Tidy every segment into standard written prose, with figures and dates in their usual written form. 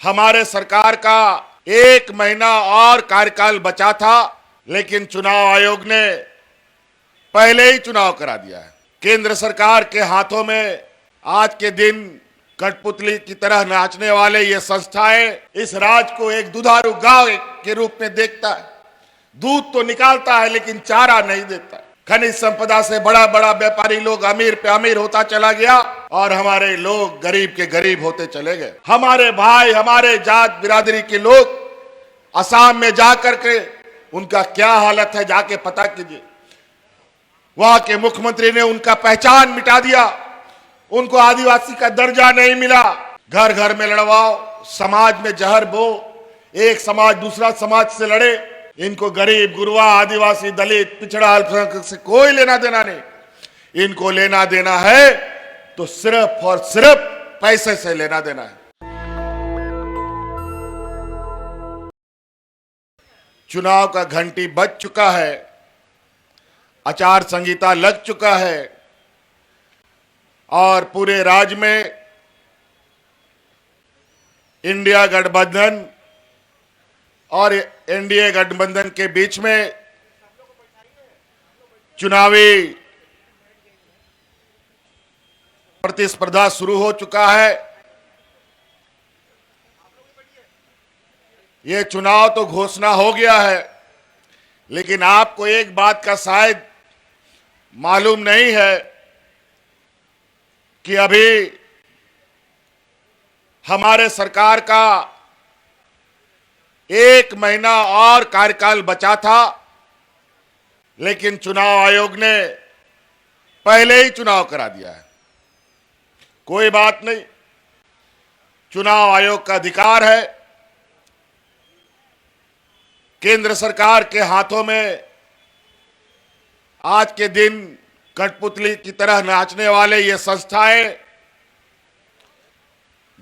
हमारे सरकार का 1 महीना और कार्यकाल बचा था, लेकिन चुनाव आयोग ने पहले ही चुनाव करा दिया है। केंद्र सरकार के हाथों में आज के दिन कठपुतली की तरह नाचने वाले ये संस्थाएं इस राज्य को एक दुधारू गाय के रूप में देखता है। दूध तो निकालता है लेकिन चारा नहीं देता। खनिज संपदा से बड़ा बड़ा व्यापारी लोग अमीर पे अमीर होता चला गया और हमारे लोग गरीब के गरीब होते चले गए। हमारे भाई, हमारे जात बिरादरी के लोग असम में जाकर के उनका क्या हालत है जाके पता कीजिए। वहां के मुख्यमंत्री ने उनका पहचान मिटा दिया, उनको आदिवासी का दर्जा नहीं मिला। घर घर में लड़वाओ, समाज में जहर बो, एक समाज दूसरा समाज से लड़े। इनको गरीब, गुरबा, आदिवासी, दलित, पिछड़ा, अल्पसंख्यक से कोई लेना देना नहीं। इनको लेना देना है तो सिर्फ और सिर्फ पैसे से लेना देना है। चुनाव का घंटी बज चुका है, आचार संहिता लग चुका है और पूरे राज्य में इंडिया गठबंधन और एनडीए गठबंधन के बीच में चुनावी प्रतिस्पर्धा शुरू हो चुका है। ये चुनाव तो घोषणा हो गया है, लेकिन आपको एक बात का शायद मालूम नहीं है कि अभी हमारे सरकार का 1 महीना और कार्यकाल बचा था, लेकिन चुनाव आयोग ने पहले ही चुनाव करा दिया है। कोई बात नहीं, चुनाव आयोग का अधिकार है। केंद्र सरकार के हाथों में आज के दिन कठपुतली की तरह नाचने वाले ये संस्थाएं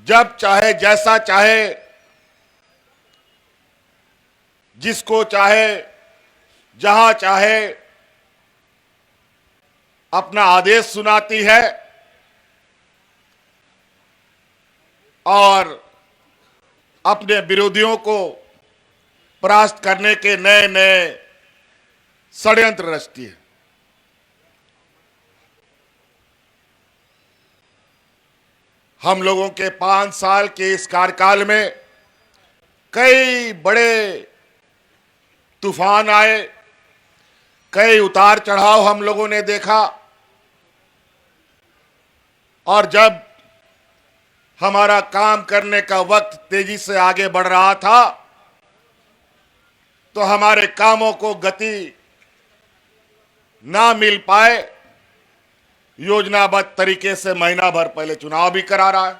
जब चाहे, जैसा चाहे, जिसको चाहे, जहां चाहे अपना आदेश सुनाती है और अपने विरोधियों को परास्त करने के नए नए षड्यंत्र रचती है। हम लोगों के 5 साल के इस कार्यकाल में कई बड़े तूफान आए, कई उतार चढ़ाव हम लोगों ने देखा और जब हमारा काम करने का वक्त तेजी से आगे बढ़ रहा था तो हमारे कामों को गति ना मिल पाए। योजनाबद्ध तरीके से महीना भर पहले चुनाव भी करा रहा है।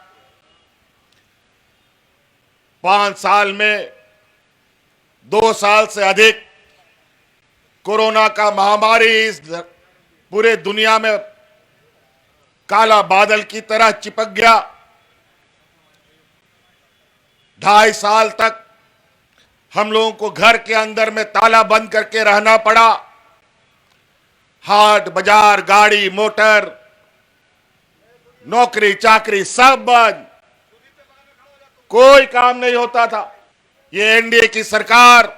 5 साल में 2 साल से अधिक कोरोना का महामारी इस पूरे दुनिया में काला बादल की तरह चिपक गया। 2.5 साल तक हम लोगों को घर के अंदर में ताला बंद करके रहना पड़ा। हाट बाजार, गाड़ी मोटर, नौकरी चाकरी सब बंद, कोई काम नहीं होता था। ये एनडीए की सरकार,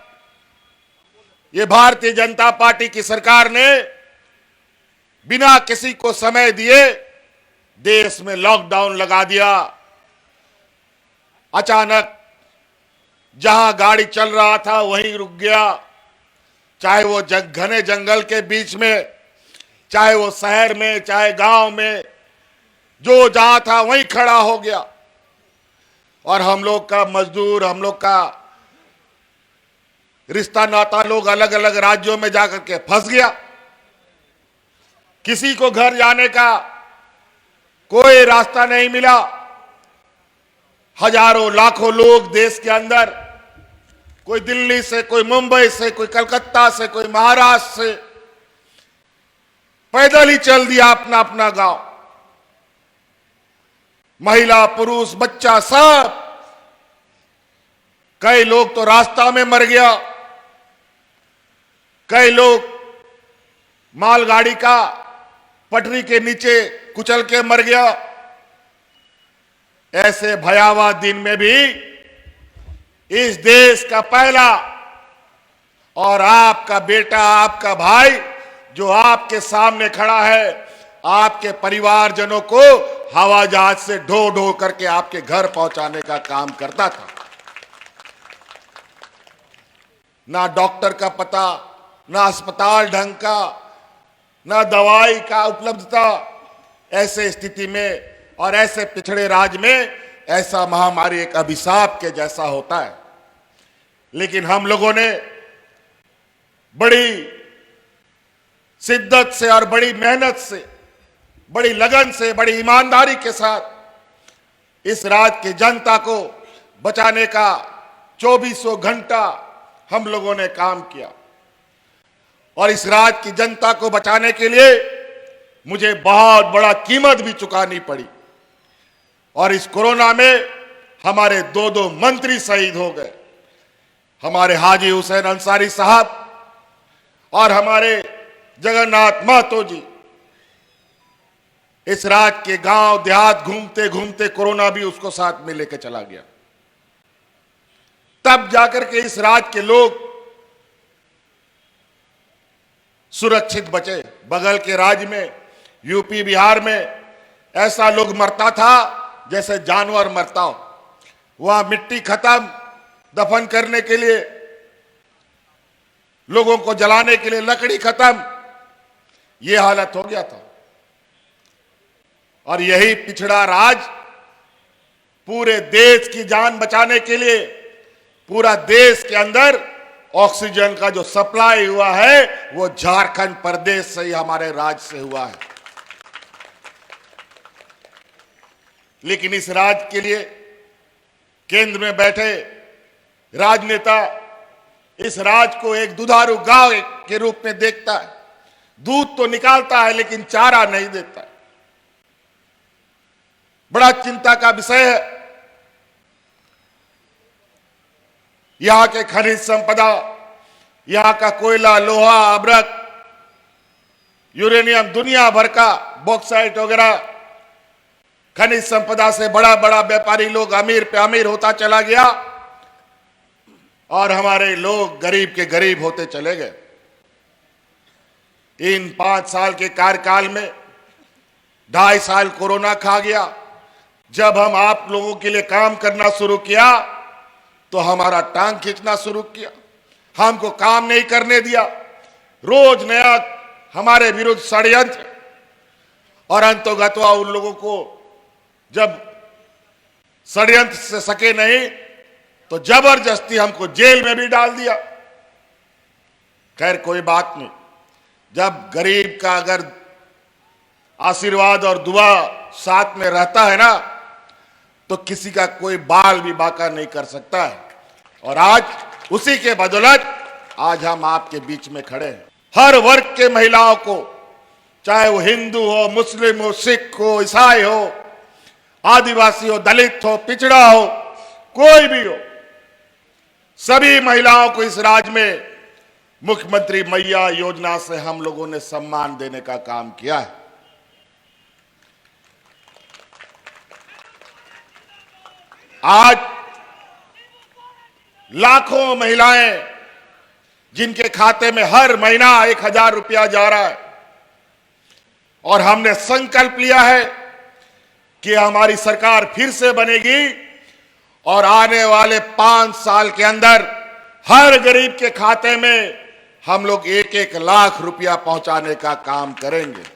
ये भारतीय जनता पार्टी की सरकार ने बिना किसी को समय दिए देश में लॉकडाउन लगा दिया। अचानक जहां गाड़ी चल रहा था वहीं रुक गया, चाहे वो घने जंगल के बीच में, चाहे वो शहर में, चाहे गांव में, जो जहां था वहीं खड़ा हो गया। और हम लोग का मजदूर, हम लोग का रिश्ता नाता लोग अलग अलग राज्यों में जाकर के फंस गया। किसी को घर जाने का कोई रास्ता नहीं मिला। हजारों लाखों लोग देश के अंदर, कोई दिल्ली से, कोई मुंबई से, कोई कलकत्ता से, कोई महाराष्ट्र से, पैदल ही चल दिया अपना अपना गांव। महिला, पुरुष, बच्चा सब। कई लोग तो रास्ता में मर गया, कई लोग मालगाड़ी का पटरी के नीचे कुचल के मर गया। ऐसे भयावह दिन में भी इस देश का पहला और आपका बेटा, आपका भाई जो आपके सामने खड़ा है, आपके परिवारजनों को हवाई जहाज से ढो ढो करके आपके घर पहुंचाने का काम करता था। ना डॉक्टर का पता, ना अस्पताल ढंग का, ना दवाई का उपलब्धता। ऐसे स्थिति में और ऐसे पिछड़े राज्य में ऐसा महामारी एक अभिशाप के जैसा होता है। लेकिन हम लोगों ने बड़ी शिद्दत से और बड़ी मेहनत से, बड़ी लगन से, बड़ी ईमानदारी के साथ इस राज्य की जनता को बचाने का 2400 घंटा हम लोगों ने काम किया। और इस राज्य की जनता को बचाने के लिए मुझे बहुत बड़ा कीमत भी चुकानी पड़ी। और इस कोरोना में हमारे दो मंत्री शहीद हो गए, हमारे हाजी हुसैन अंसारी साहब और हमारे जगन्नाथ महतो जी। इस राज्य के गांव देहात घूमते घूमते कोरोना भी उसको साथ में लेकर चला गया। तब जाकर के इस राज्य के लोग सुरक्षित बचे। बगल के राज्य में, यूपी बिहार में ऐसा लोग मरता था जैसे जानवर मरता हो। वहां मिट्टी खत्म, दफन करने के लिए, लोगों को जलाने के लिए लकड़ी खत्म, यह हालत हो गया था। और यही पिछड़ा राज्य पूरे देश की जान बचाने के लिए, पूरा देश के अंदर ऑक्सीजन का जो सप्लाई हुआ है वो झारखंड प्रदेश से ही, हमारे राज्य से हुआ है। लेकिन इस राज्य के लिए केंद्र में बैठे राजनेता इस राज्य को एक दुधारू गाय के रूप में देखता है। दूध तो निकालता है लेकिन चारा नहीं देता है। बड़ा चिंता का विषय है। यहां के खनिज संपदा, यहां का कोयला, लोहा, अभ्रक, यूरेनियम, दुनिया भर का बॉक्साइट वगैरह खनिज संपदा से बड़ा बड़ा व्यापारी लोग अमीर पे अमीर होता चला गया और हमारे लोग गरीब के गरीब होते चले गए। इन 5 साल के कार्यकाल में 2.5 साल कोरोना खा गया। जब हम आप लोगों के लिए काम करना शुरू किया तो हमारा टांग खींचना शुरू किया, हमको काम नहीं करने दिया, रोज नया हमारे विरुद्ध षड्यंत्र। और अंतोगत्वा उन लोगों को जब षड्यंत्र से सके नहीं तो जबरदस्ती हमको जेल में भी डाल दिया। खैर कोई बात नहीं, जब गरीब का अगर आशीर्वाद और दुआ साथ में रहता है ना तो किसी का कोई बाल भी बांका नहीं कर सकता है। और आज उसी के बदौलत आज हम आपके बीच में खड़े हैं। हर वर्ग के महिलाओं को, चाहे वो हिंदू हो, मुस्लिम हो, सिख हो, ईसाई हो, आदिवासी हो, दलित हो, पिछड़ा हो, कोई भी हो, सभी महिलाओं को इस राज्य में मुख्यमंत्री मैया योजना से हम लोगों ने सम्मान देने का काम किया है। आज लाखों महिलाएं जिनके खाते में हर महीना 1000 रुपया जा रहा है और हमने संकल्प लिया है कि हमारी सरकार फिर से बनेगी और आने वाले 5 साल के अंदर हर गरीब के खाते में हम लोग 1-1 लाख रुपया पहुंचाने का काम करेंगे।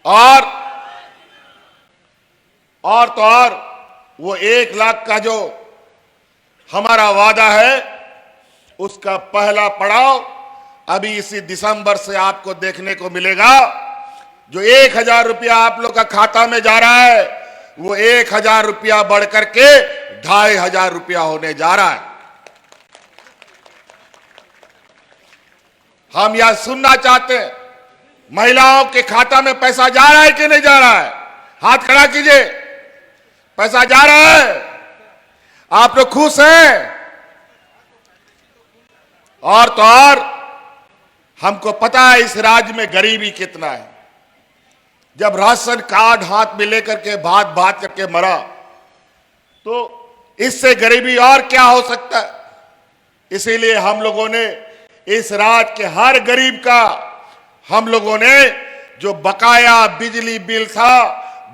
और तो और वो 1 लाख का जो हमारा वादा है उसका पहला पड़ाव अभी इसी दिसंबर से आपको देखने को मिलेगा। जो 1000 रुपया आप लोग का खाता में जा रहा है वो 1000 रुपया बढ़ करके 2500 रुपया होने जा रहा है। हम यह सुनना चाहते हैं, महिलाओं के खाता में पैसा जा रहा है कि नहीं जा रहा है? हाथ खड़ा कीजिए। पैसा जा रहा है? आप लोग खुश हैं? और तो और हमको पता है इस राज्य में गरीबी कितना है। जब राशन कार्ड हाथ में लेकर के भात भात करके मरा, तो इससे गरीबी और क्या हो सकता है। इसीलिए हम लोगों ने इस राज्य के हर गरीब का, हम लोगों ने जो बकाया बिजली बिल था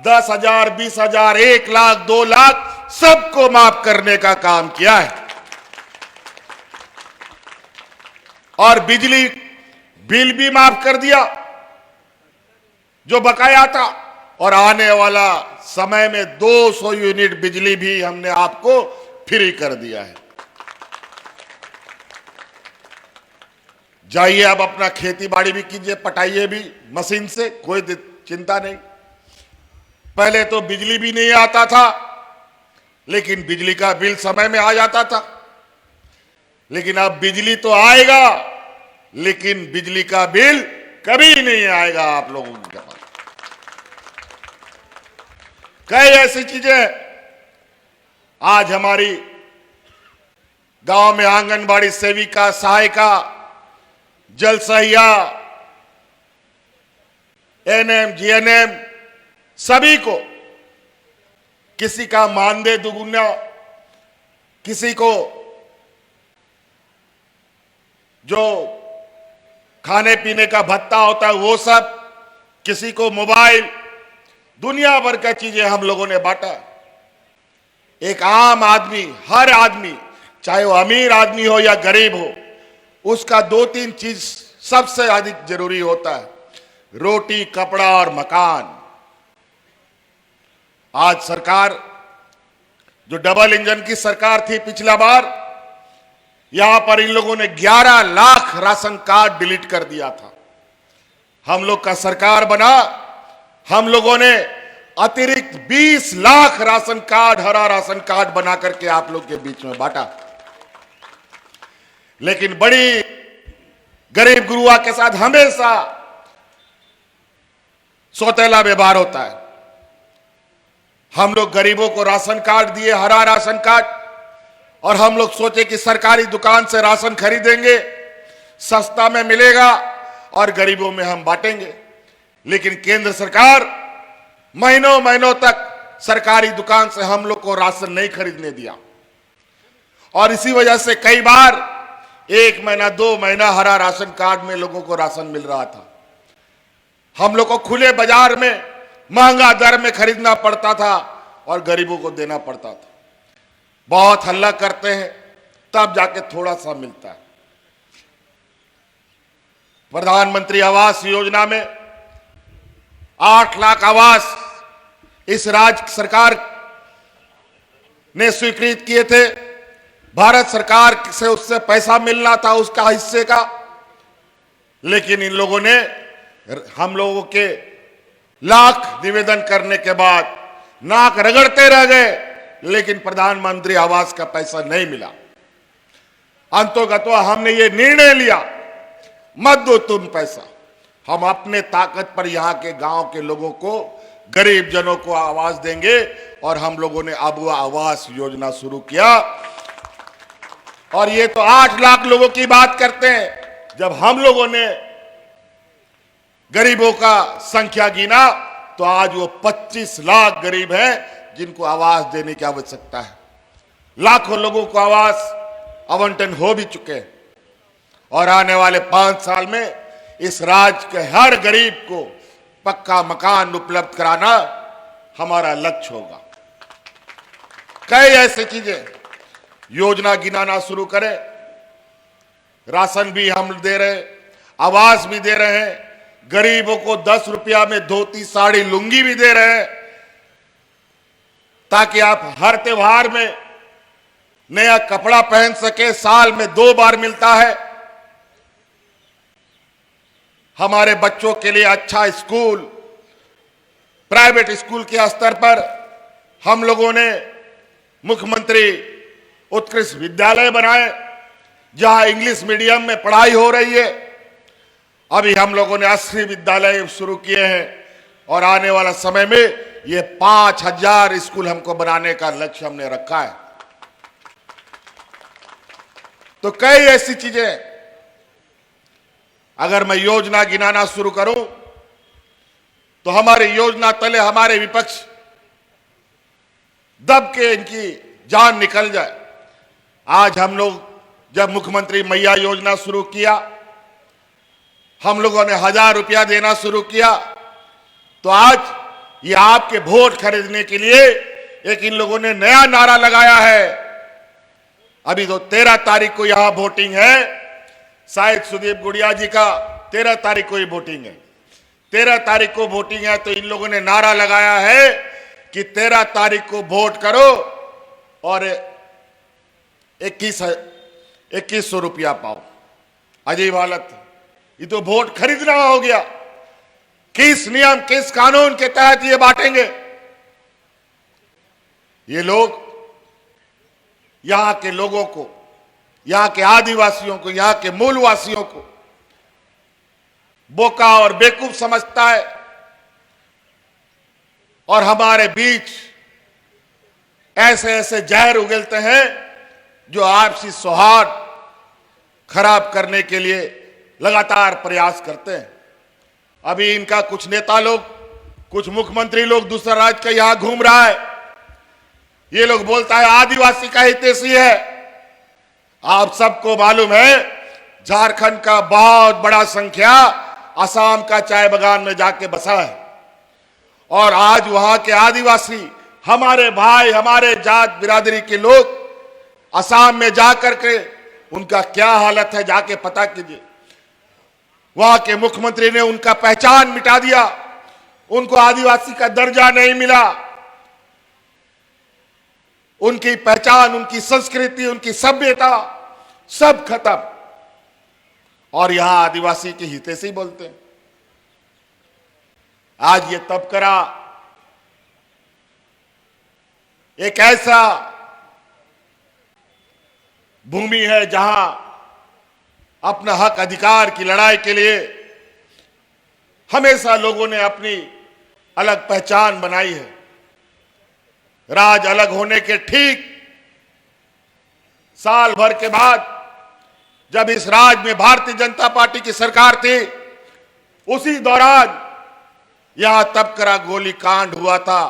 10,000, 20,000, 1 लाख, 2 लाख, सबको माफ करने का काम किया है। और बिजली बिल भी माफ कर दिया जो बकाया था, और आने वाला समय में 200 यूनिट बिजली भी हमने आपको फ्री कर दिया है। जाइए अब अपना खेती बाड़ी भी कीजिए, पटाइए भी मशीन से, कोई चिंता नहीं। पहले तो बिजली भी नहीं आता था, लेकिन बिजली का बिल समय में आ जाता था। लेकिन अब बिजली तो आएगा, लेकिन बिजली का बिल कभी नहीं आएगा आप लोगों के पास। कई ऐसी चीजें आज हमारी गांव में आंगनबाड़ी सेविका, सहायिका, जल सहिया, एएनएम, जीएनएम, सभी को किसी का मानदेय दुगुना, किसी को जो खाने पीने का भत्ता होता है वो सब, किसी को मोबाइल, दुनिया भर का चीजें हम लोगों ने बांटा। एक आम आदमी, हर आदमी, चाहे वो अमीर आदमी हो या गरीब हो, उसका 2-3 चीज सबसे अधिक जरूरी होता है, रोटी, कपड़ा और मकान। आज सरकार, जो डबल इंजन की सरकार थी पिछला बार, यहां पर इन लोगों ने 11 लाख राशन कार्ड डिलीट कर दिया था। हम लोग का सरकार बना, हम लोगों ने अतिरिक्त 20 लाख राशन कार्ड, हरा राशन कार्ड बना करके आप लोग के बीच में बांटा। लेकिन बड़ी गरीब गुरुआ के साथ हमेशा सौतेला व्यवहार होता है। हम लोग गरीबों को राशन कार्ड दिए, हरा राशन कार्ड, और हम लोग सोचे कि सरकारी दुकान से राशन खरीदेंगे, सस्ता में मिलेगा और गरीबों में हम बांटेंगे। लेकिन केंद्र सरकार महीनों महीनों तक सरकारी दुकान से हम लोग को राशन नहीं खरीदने दिया, और इसी वजह से कई बार 1 महीना, 2 महीना हरा राशन कार्ड में लोगों को राशन मिल रहा था। हम लोग को खुले बाजार में महंगा दर में खरीदना पड़ता था और गरीबों को देना पड़ता था। बहुत हल्ला करते हैं, तब जाके थोड़ा सा मिलता है। प्रधानमंत्री आवास योजना में 8 लाख आवास इस राज्य सरकार ने स्वीकृत किए थे। भारत सरकार से उससे पैसा मिलना था, उसका हिस्से का, लेकिन इन लोगों ने हम लोगों के लाख निवेदन करने के बाद नाक रगड़ते रह गए, लेकिन प्रधानमंत्री आवास का पैसा नहीं मिला। अंतोगत्वा हमने ये निर्णय लिया, मत दो तुम पैसा, हम अपने ताकत पर यहाँ के गांव के लोगों को, गरीब जनों को आवास देंगे। और हम लोगों ने अब आवास योजना शुरू किया। और ये तो 8 लाख लोगों की बात करते हैं। जब हम लोगों ने गरीबों का संख्या गिना, तो आज वो 25 लाख गरीब हैं जिनको आवास देने की आवश्यकता है। लाखों लोगों को आवास आवंटन हो भी चुके हैं, और आने वाले 5 साल में इस राज्य के हर गरीब को पक्का मकान उपलब्ध कराना हमारा लक्ष्य होगा। कई ऐसी चीजें, योजना गिनाना शुरू करें, राशन भी हम दे रहे, आवास भी दे रहे हैं, गरीबों को 10 रुपया में धोती, साड़ी, लुंगी भी दे रहे हैं, ताकि आप हर त्योहार में नया कपड़ा पहन सके। साल में 2 बार मिलता है। हमारे बच्चों के लिए अच्छा स्कूल, प्राइवेट स्कूल के स्तर पर हम लोगों ने मुख्यमंत्री उत्कृष्ट विद्यालय बनाए, जहां इंग्लिश मीडियम में पढ़ाई हो रही है। अभी हम लोगों ने 80 विद्यालय शुरू किए हैं, और आने वाला समय में ये 5000 स्कूल हमको बनाने का लक्ष्य हमने रखा है। तो कई ऐसी चीजें, अगर मैं योजना गिनाना शुरू करूं तो हमारी योजना तले हमारे विपक्ष दब के इनकी जान निकल जाए। आज हम लोग जब मुख्यमंत्री मैया योजना शुरू किया, हम लोगों ने 1000 रुपया देना शुरू किया, तो आज ये आपके वोट खरीदने के लिए एक इन लोगों ने नया नारा लगाया है। अभी तो 13 तारीख को यहां वोटिंग है, शायद सुदीप गुड़िया जी का 13 तारीख को ही वोटिंग है। 13 तारीख को वोटिंग है, तो इन लोगों ने नारा लगाया है कि 13 तारीख को वोट करो और 2100 रुपया पाओ। अजीब हालत, ये तो वोट खरीदना हो गया। किस नियम, किस कानून के तहत ये बांटेंगे? ये लोग यहां के लोगों को, यहां के आदिवासियों को, यहां के मूलवासियों को बोका और बेवकूफ समझता है और हमारे बीच ऐसे ऐसे जहर उगलते हैं जो आपसी सौहार्द खराब करने के लिए लगातार प्रयास करते हैं। अभी इनका कुछ नेता लोग, कुछ मुख्यमंत्री लोग दूसरा राज्य का यहां घूम रहा है। ये लोग बोलता है आदिवासी का हितैषी है। आप सबको मालूम है झारखंड का बहुत बड़ा संख्या असम का चाय बागान में जाके बसा है और आज वहां के आदिवासी, हमारे भाई, हमारे जात बिरादरी के लोग असम में जाकर के उनका क्या हालत है जाके पता कीजिए। वहां के मुख्यमंत्री ने उनका पहचान मिटा दिया, उनको आदिवासी का दर्जा नहीं मिला, उनकी पहचान, उनकी संस्कृति, उनकी सभ्यता सब खत्म, और यहां आदिवासी के हितैषी बोलते हैं। आज ये तबकरा एक ऐसा भूमि है जहां अपना हक अधिकार की लड़ाई के लिए हमेशा लोगों ने अपनी अलग पहचान बनाई है। राज अलग होने के ठीक साल भर के बाद जब इस राज्य में भारतीय जनता पार्टी की सरकार थी, उसी दौरान यहां तबकरा गोलीकांड हुआ था।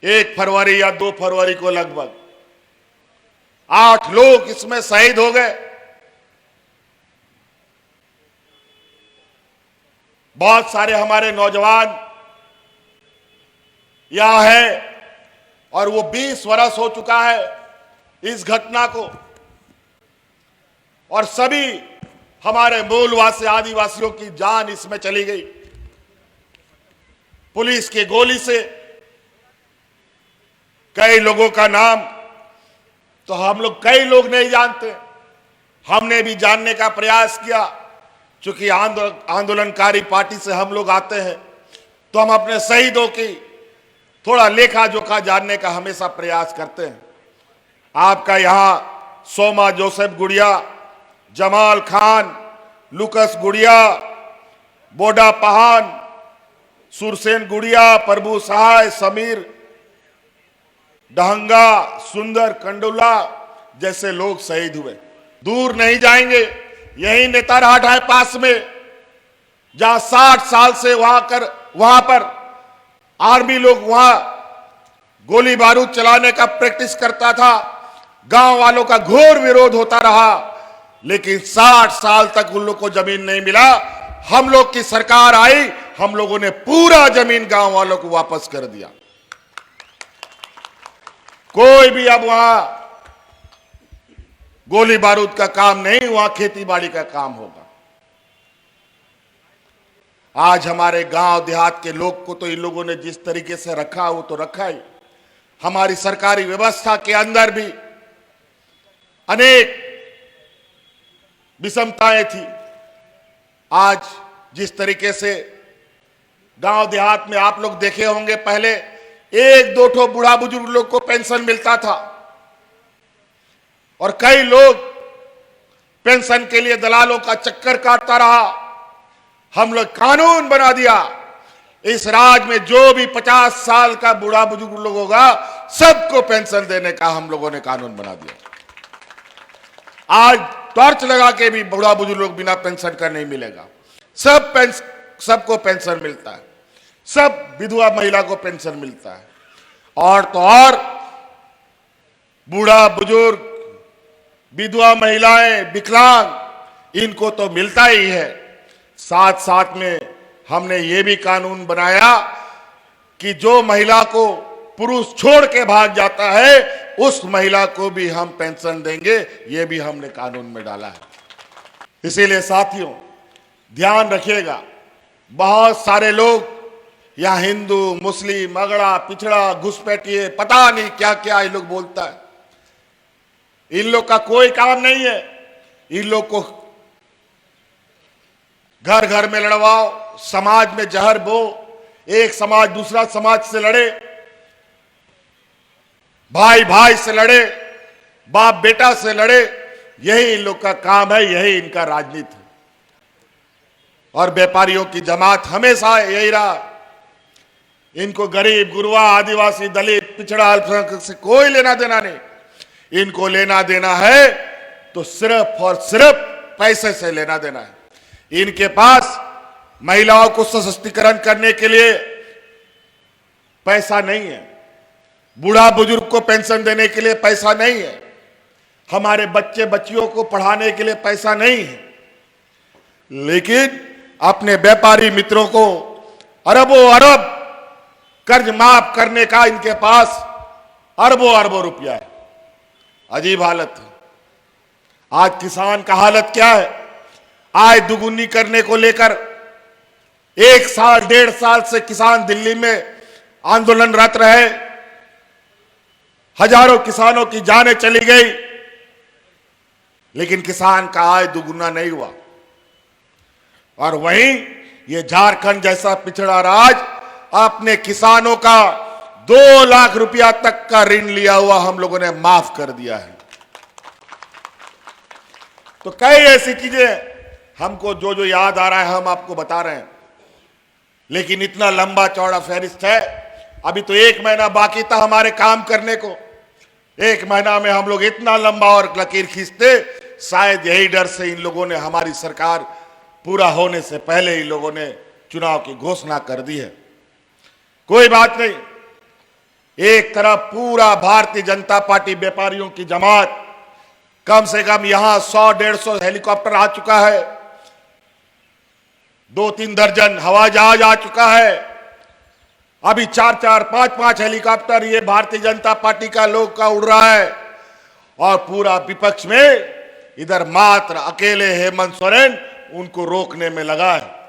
1 फरवरी या 2 फरवरी को लगभग 8 लोग इसमें शहीद हो गए। बहुत सारे हमारे नौजवान यहां है और वो 20 वर्ष हो चुका है इस घटना को, और सभी हमारे मूलवासी आदिवासियों की जान इसमें चली गई पुलिस की गोली से। कई लोगों का नाम तो हम लोग, कई लोग नहीं जानते, हमने भी जानने का प्रयास किया। चूंकि आंदोलनकारी पार्टी से हम लोग आते हैं तो हम अपने शहीदों की थोड़ा लेखा जोखा जानने का हमेशा प्रयास करते हैं। आपका यहां सोमा जोसेफ गुड़िया, जमाल खान, लुकस गुड़िया, बोडा पहान, सुरसेन गुड़िया, प्रभु सहाय, समीर डहंगा, सुंदर कंडोला जैसे लोग शहीद हुए। दूर नहीं जाएंगे, यही नेतारहाट है पास में, जहां 60 साल से वहां पर आर्मी लोग वहां गोली बारूद चलाने का प्रैक्टिस करता था। गांव वालों का घोर विरोध होता रहा, लेकिन 60 साल तक उन लोग को जमीन नहीं मिला। हम लोग की सरकार आई, हम लोगों ने पूरा जमीन गांव वालों को वापस कर दिया। कोई भी अब वहां गोली बारूद का काम नहीं, वहां खेती बाड़ी का काम होगा। आज हमारे गांव देहात के लोग को तो इन लोगों ने जिस तरीके से रखा वो तो रखा ही। हमारी सरकारी व्यवस्था के अंदर भी अनेक विषमताएं थी। आज जिस तरीके से गांव देहात में आप लोग देखे होंगे, पहले 1-2 ठो बूढ़ा बुजुर्ग लोग को पेंशन मिलता था और कई लोग पेंशन के लिए दलालों का चक्कर काटता रहा। हम लोग कानून बना दिया, इस राज्य में जो भी 50 साल का बूढ़ा बुजुर्ग लोग होगा सबको पेंशन देने का हम लोगों ने कानून बना दिया। आज टॉर्च लगा के भी बूढ़ा बुजुर्ग लोग बिना पेंशन का नहीं मिलेगा। सबको पेंशन मिलता है, सब विधवा महिला को पेंशन मिलता है, और तो और बूढ़ा बुजुर्ग, विधवा महिलाएं, विकलांग, इनको तो मिलता ही है। साथ साथ में हमने ये भी कानून बनाया कि जो महिला को पुरुष छोड़ के भाग जाता है उस महिला को भी हम पेंशन देंगे, ये भी हमने कानून में डाला है। इसीलिए साथियों ध्यान रखिएगा, बहुत सारे लोग या हिंदू, मुस्लिम, अगड़ा, पिछड़ा, घुसपैठिए, पता नहीं क्या क्या ये लोग बोलता है। इन लोग का कोई काम नहीं है। इन लोग को घर घर में लड़वाओ, समाज में जहर बो, एक समाज दूसरा समाज से लड़े, भाई भाई से लड़े, बाप बेटा से लड़े, यही इन लोग का काम है, यही इनका राजनीति है। और व्यापारियों की जमात हमेशा यही रहा। इनको गरीब, गुरबा, आदिवासी, दलित, पिछड़ा, अल्पसंख्यक से कोई लेना देना नहीं। इनको लेना देना है तो सिर्फ और सिर्फ पैसे से लेना देना है। इनके पास महिलाओं को सशक्तिकरण करने के लिए पैसा नहीं है, बूढ़ा बुजुर्ग को पेंशन देने के लिए पैसा नहीं है, हमारे बच्चे बच्चियों को पढ़ाने के लिए पैसा नहीं है, लेकिन अपने व्यापारी मित्रों को अरबों अरब कर्ज माफ करने का इनके पास अरबों अरबों रुपया है। अजीब हालत है। आज किसान का हालत क्या है? आय दुगुनी करने को लेकर 1 साल 1.5 साल से किसान दिल्ली में आंदोलनरत रहे, हजारों किसानों की जानें चली गई, लेकिन किसान का आय दुगुना नहीं हुआ। और वहीं ये झारखंड जैसा पिछड़ा राज्य अपने किसानों का 2 लाख रुपया तक का ऋण लिया हुआ हम लोगों ने माफ कर दिया है। तो कई ऐसी चीजें हमको जो जो याद आ रहा है हम आपको बता रहे हैं, लेकिन इतना लंबा चौड़ा फहरिस्त है। अभी तो 1 महीना बाकी था हमारे काम करने को। 1 महीना में हम लोग इतना लंबा और लकीर खींचते, शायद यही डर से इन लोगों ने हमारी सरकार पूरा होने से पहले इन लोगों ने चुनाव की घोषणा कर दी है। कोई बात नहीं, एक तरफ पूरा भारतीय जनता पार्टी व्यापारियों की जमात, कम से कम यहां 100-150 हेलीकॉप्टर आ चुका है, 2-3 दर्जन हवाई जहाज आ चुका है, अभी 4-4, 5-5 हेलीकॉप्टर ये भारतीय जनता पार्टी का लोग का उड़ रहा है, और पूरा विपक्ष में इधर मात्र अकेले हेमंत सोरेन उनको रोकने में लगा है।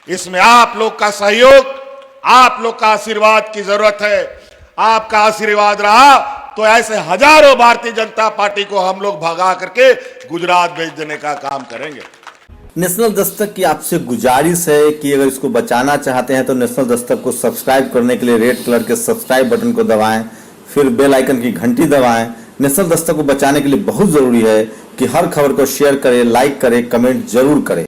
इसमें आप लोग का सहयोग, आप लोग का आशीर्वाद की जरूरत है। आपका आशीर्वाद रहा तो ऐसे हजारों भारतीय जनता पार्टी को हम लोग भगा करके गुजरात भेज देने का काम करेंगे। नेशनल दस्तक की आपसे गुजारिश है कि अगर इसको बचाना चाहते हैं तो नेशनल दस्तक को सब्सक्राइब करने के लिए रेड कलर के सब्सक्राइब बटन को दबाएं, फिर बेल आइकन की घंटी दबाएं। नेशनल दस्तक को बचाने के लिए बहुत जरूरी है कि हर खबर को शेयर करें, लाइक करें, कमेंट जरूर करें।